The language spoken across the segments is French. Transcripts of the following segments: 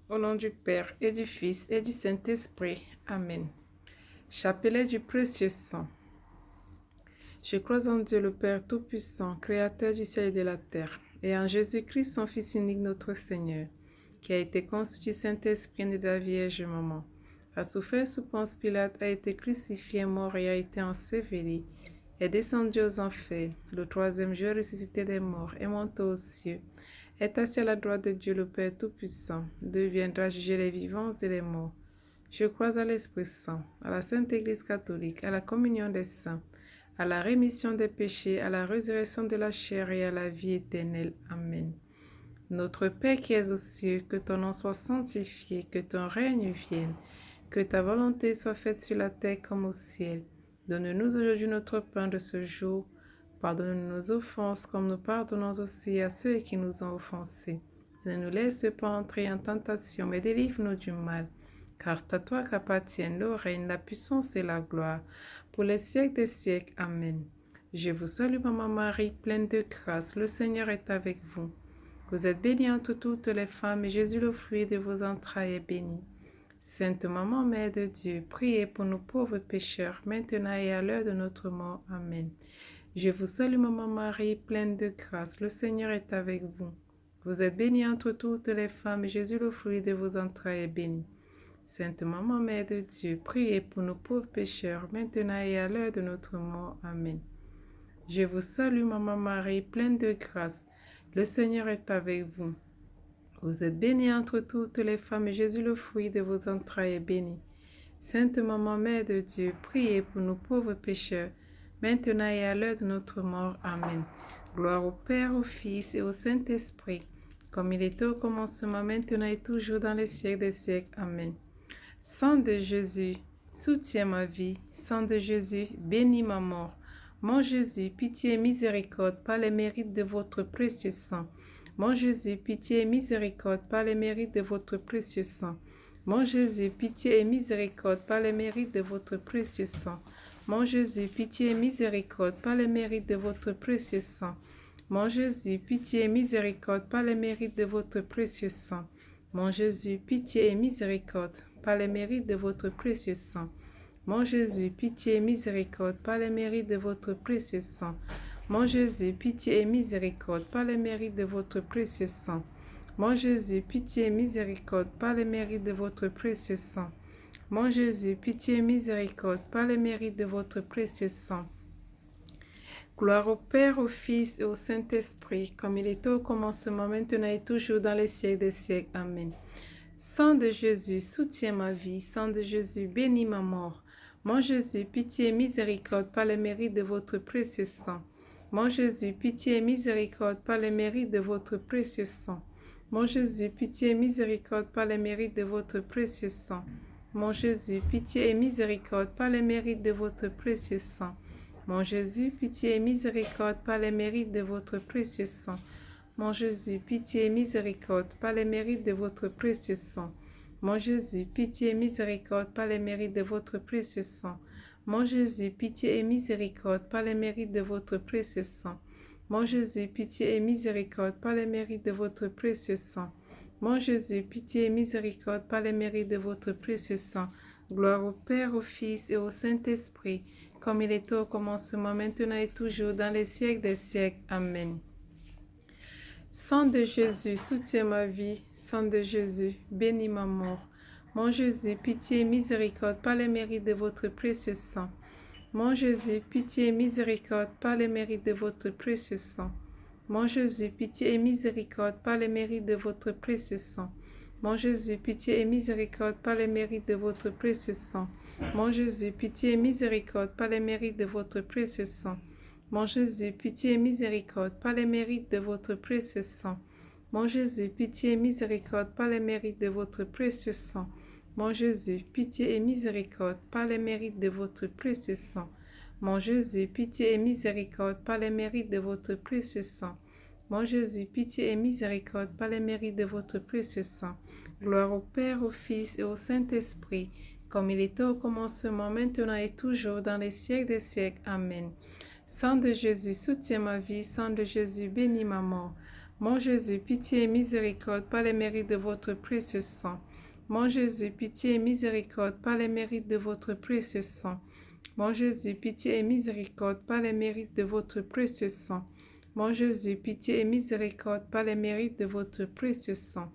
Au nom du Père et du Fils et du Saint-Esprit. Amen. Chapelet du précieux sang. Je crois en Dieu le Père Tout-Puissant, Créateur du ciel et de la terre, et en Jésus-Christ, son Fils unique, notre Seigneur, qui a été conçu du Saint-Esprit né de la Vierge Maman, a souffert sous Ponce Pilate, a été crucifié, mort et a été enseveli, est descendu aux enfers, le troisième jour ressuscité des morts, est monté aux cieux, est assis à la droite de Dieu le Père Tout-Puissant, deviendra juger les vivants et les morts. Je crois à l'Esprit Saint, à la Sainte Église catholique, à la communion des saints, à la rémission des péchés, à la résurrection de la chair et à la vie éternelle. Amen. Notre Père qui es aux cieux, que ton nom soit sanctifié, que ton règne vienne, que ta volonté soit faite sur la terre comme au ciel. Donne-nous aujourd'hui notre pain de ce jour. Pardonne-nous nos offenses comme nous pardonnons aussi à ceux qui nous ont offensés. Ne nous laisse pas entrer en tentation, mais délivre-nous du mal. Car c'est à toi qu'appartiennent le règne, la puissance et la gloire, pour les siècles des siècles. Amen. Je vous salue, Maman Marie, pleine de grâce. Le Seigneur est avec vous. Vous êtes bénie entre toutes les femmes, et Jésus, le fruit de vos entrailles, est béni. Sainte Maman, Mère de Dieu, priez pour nous pauvres pécheurs, maintenant et à l'heure de notre mort. Amen. Je vous salue, Maman Marie, pleine de grâce. Le Seigneur est avec vous. Vous êtes bénie entre toutes les femmes, et Jésus, le fruit de vos entrailles, est béni. Sainte Maman, Mère de Dieu, priez pour nous pauvres pécheurs, maintenant et à l'heure de notre mort. Amen. Je vous salue, Maman Marie, pleine de grâce. Le Seigneur est avec vous. Vous êtes bénie entre toutes les femmes, et Jésus, le fruit de vos entrailles, est béni. Sainte Maman, Mère de Dieu, priez pour nous pauvres pécheurs, maintenant et à l'heure de notre mort. Amen. Gloire au Père, au Fils et au Saint-Esprit, comme il était au commencement, maintenant et toujours, dans les siècles des siècles. Amen. Sang de Jésus, soutiens ma vie. Sang de Jésus, bénis ma mort. Mon Jésus, pitié et miséricorde par les mérites de votre précieux sang. Mon Jésus, pitié et miséricorde par les mérites de votre précieux sang. Mon Jésus, pitié et miséricorde par les mérites de votre précieux sang. Mon Jésus, pitié et miséricorde par les mérites de votre précieux sang. Mon Jésus, pitié et miséricorde par les mérites de votre précieux sang. Mon Jésus, pitié et miséricorde par les mérites de votre précieux sang. Mon Jésus, pitié et miséricorde par les mérites de votre précieux sang. Mon Jésus, pitié et miséricorde par les mérites de votre précieux sang. Mon Jésus, pitié et miséricorde par les mérites de votre précieux sang. Mon Jésus, pitié et miséricorde par les mérites de votre précieux sang. Gloire au Père, au Fils et au Saint-Esprit, comme il était au commencement, maintenant et toujours, dans les siècles des siècles. Amen. Sang de Jésus, soutiens ma vie. Sang de Jésus, bénis ma mort. Mon Jésus, pitié et miséricorde par les mérites de votre précieux sang. Mon Jésus, pitié et miséricorde par les mérites de votre précieux sang. Mon Jésus, pitié et miséricorde par les mérites de votre précieux sang. Mon Jésus, pitié et miséricorde par les mérites de votre précieux sang. Mon Jésus, pitié et miséricorde par les mérites de votre précieux sang. Mon Jésus, pitié et miséricorde par les mérites de votre précieux sang. Mon Jésus, pitié et miséricorde par les mérites de votre précieux sang. Mon Jésus, pitié et miséricorde par les mérites de votre précieux sang. Mon Jésus, pitié et miséricorde par les mérites de votre précieux sang. Mon Jésus, pitié et miséricorde par les mérites de votre précieux sang. Gloire au Père, au Fils et au Saint-Esprit, comme il était au commencement, maintenant et toujours, dans les siècles des siècles. Amen. Sang de Jésus, soutiens ma vie. Sang de Jésus, bénis ma mort. Mon Jésus, pitié et miséricorde par les mérites de votre précieux sang. Mon Jésus, pitié et miséricorde par les mérites de votre précieux sang. Mon Jésus, pitié et miséricorde par les mérites de votre précieux sang. Mon Jésus, pitié et miséricorde par les mérites de votre précieux sang. Mon Jésus, pitié et miséricorde par les mérites de votre précieux sang. Mon Jésus, pitié et miséricorde par les mérites de votre précieux sang. Mon Jésus, pitié et miséricorde par les mérites de votre précieux sang. Mon Jésus, pitié et miséricorde par les mérites de votre précieux sang. Mon Jésus, pitié et miséricorde par les mérites de votre précieux sang. Mon Jésus, pitié et miséricorde par les mérites de votre précieux sang. Gloire au Père, au Fils et au Saint-Esprit, comme il était au commencement, maintenant et toujours, dans les siècles des siècles. Amen. Sang de Jésus, soutiens ma vie. Sang de Jésus, bénis ma mort. Mon Jésus, pitié et miséricorde par les mérites de votre précieux sang. Mon Jésus, pitié et miséricorde par les mérites de votre précieux sang. Mon Jésus, pitié et miséricorde par les mérites de votre précieux sang. Mon Jésus, pitié et miséricorde par les mérites de votre précieux sang.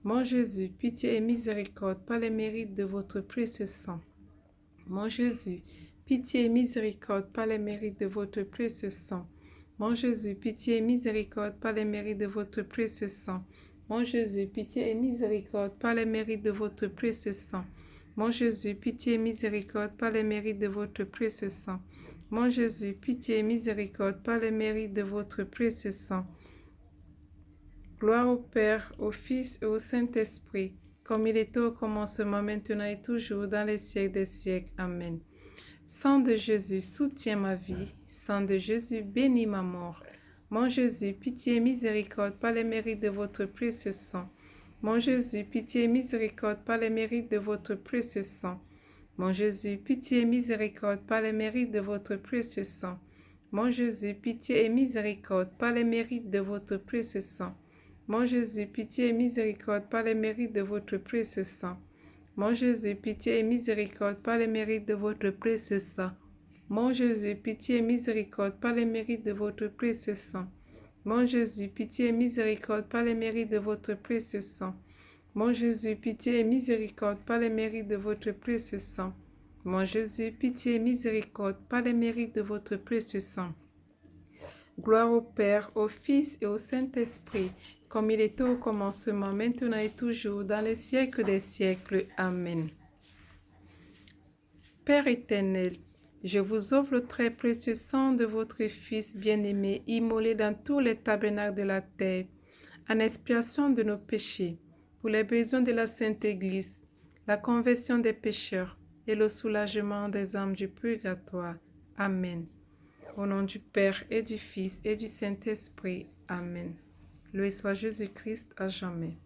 Mon Jésus, pitié et miséricorde par les mérites de votre précieux sang. Mon Jésus, pitié et miséricorde par les mérites de votre précieux sang. Mon Jésus, pitié et miséricorde par les mérites de votre précieux sang. Mon Jésus, pitié et miséricorde par les mérites de votre précieux sang. Mon Jésus, pitié et miséricorde par les mérites de votre précieux sang. Mon Jésus, pitié et miséricorde par les mérites de votre précieux sang. Gloire au Père, au Fils et au Saint-Esprit, comme il était au commencement, maintenant et toujours, dans les siècles des siècles. Amen. Sang de Jésus, soutiens ma vie. Sang de Jésus, bénis ma mort. Mon Jésus, pitié et miséricorde par les mérites de votre précieux sang. Mon Jésus, pitié et miséricorde par les mérites de votre précieux sang. Mon Jésus, pitié et miséricorde par les mérites de votre précieux sang. Mon Jésus, pitié et miséricorde par les mérites de votre précieux sang. Mon Jésus, pitié et miséricorde par les mérites de votre précieux sang. Mon Jésus, pitié et miséricorde par les mérites de votre précieux sang. Mon Jésus, pitié et miséricorde par les mérites de votre précieux sang. Mon Jésus, pitié et miséricorde par les mérites de votre précieux sang. Mon Jésus, pitié et miséricorde par les mérites de votre précieux sang. Mon Jésus, pitié et miséricorde par les mérites de votre précieux sang. Gloire au Père, au Fils et au Saint-Esprit, comme il était au commencement, maintenant et toujours, dans les siècles des siècles. Amen. Père éternel, je vous offre le très précieux sang de votre Fils bien-aimé, immolé dans tous les tabernacles de la terre, en expiation de nos péchés, pour les besoins de la Sainte Église, la conversion des pécheurs et le soulagement des âmes du purgatoire. Amen. Au nom du Père et du Fils et du Saint-Esprit. Amen. Loué soit Jésus-Christ à jamais.